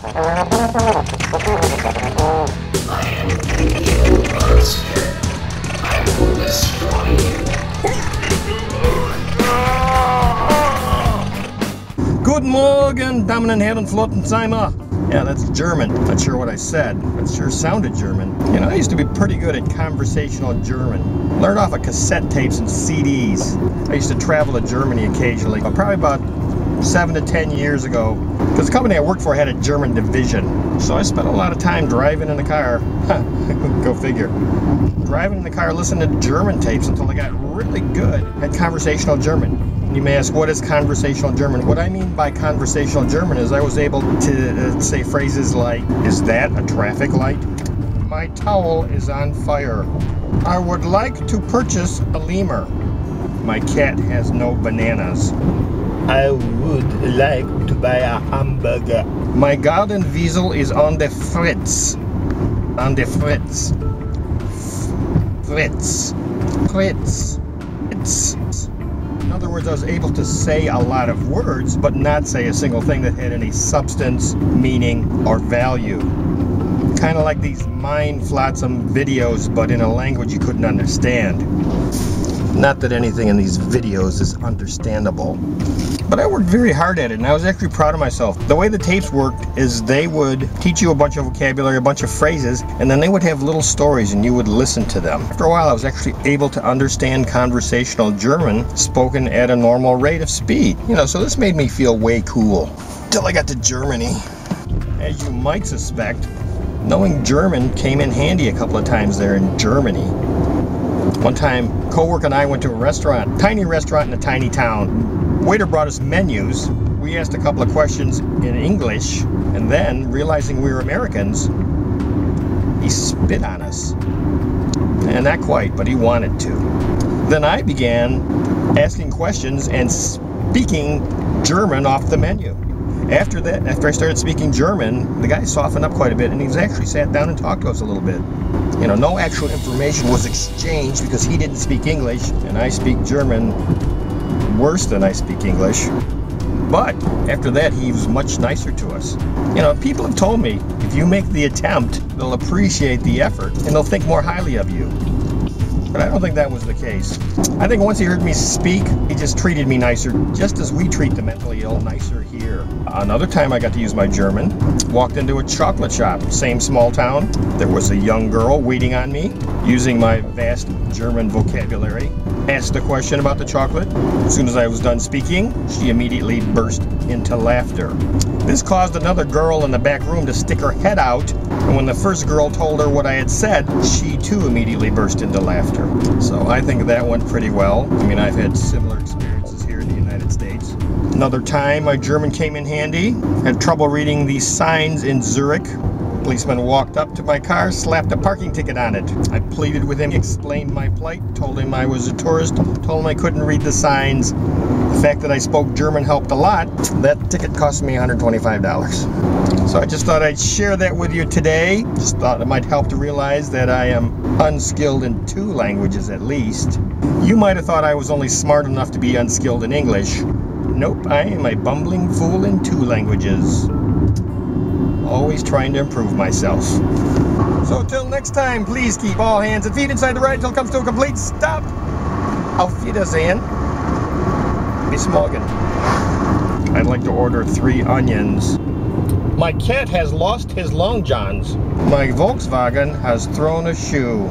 I am the evil monster. I will destroy you. Guten Morgen, Damen und Herren, Flotsam. Yeah, that's German. Not sure what I said, but it sure sounded German. You know, I used to be pretty good at conversational German. Learned off of cassette tapes and CDs. I used to travel to Germany occasionally, probably about 7 to 10 years ago, because the company I worked for had a German division. So I spent a lot of time driving in the car. Go figure. Driving in the car, listening to German tapes until I got really good at conversational German. You may ask, what is conversational German? What I mean by conversational German is I was able to say phrases like, is that a traffic light? My towel is on fire. I would like to purchase a lemur. My cat has no bananas. I would like to buy a hamburger. My garden weasel is on the fritz. On the fritz. Fritz. Fritz. Fritz. In other words, I was able to say a lot of words, but not say a single thing that had any substance, meaning, or value. Kind of like these Mind Flotsam videos, but in a language you couldn't understand. Not that anything in these videos is understandable, but I worked very hard at it, and I was actually proud of myself. The way the tapes worked is they would teach you a bunch of vocabulary, a bunch of phrases, and then they would have little stories, and you would listen to them. After a while, I was actually able to understand conversational German spoken at a normal rate of speed. You know, so this made me feel way cool. Till I got to Germany. As you might suspect, knowing German came in handy a couple of times there in Germany. One time, co-worker and I went to a restaurant, tiny restaurant in a tiny town. Waiter brought us menus. We asked a couple of questions in English, and then, realizing we were Americans, he spit on us. And not quite, but he wanted to. Then I began asking questions and speaking German off the menu. After that, after I started speaking German, the guy softened up quite a bit, and he's actually sat down and talked to us a little bit. You know, no actual information was exchanged because he didn't speak English, and I speak German worse than I speak English. But after that, he was much nicer to us. You know, people have told me, if you make the attempt, they'll appreciate the effort, and they'll think more highly of you. But I don't think that was the case. I think once he heard me speak, he just treated me nicer, just as we treat the mentally ill nicer here. Another time I got to use my German. Walked into a chocolate shop, same small town. There was a young girl waiting on me, using my vast German vocabulary. Asked a question about the chocolate. As soon as I was done speaking, she immediately burst into laughter. This caused another girl in the back room to stick her head out, and when the first girl told her what I had said, she too immediately burst into laughter. So I think that went pretty well. I mean, I've had similar experiences here in the United States. Another time, my German came in handy. Had trouble reading the signs in Zurich. Policeman walked up to my car, slapped a parking ticket on it. I pleaded with him, explained my plight, told him I was a tourist, told him I couldn't read the signs. The fact that I spoke German helped a lot. That ticket cost me $125. So I just thought I'd share that with you today. Just thought it might help to realize that I am unskilled in 2 languages at least. You might have thought I was only smart enough to be unskilled in English. Nope, I am a bumbling fool in 2 languages. Always trying to improve myself. So till next time, please keep all hands and feet inside the ride until it comes to a complete stop. Auf Wiedersehen. Bis morgen. I'd like to order 3 onions. My cat has lost his long johns. My Volkswagen has thrown a shoe.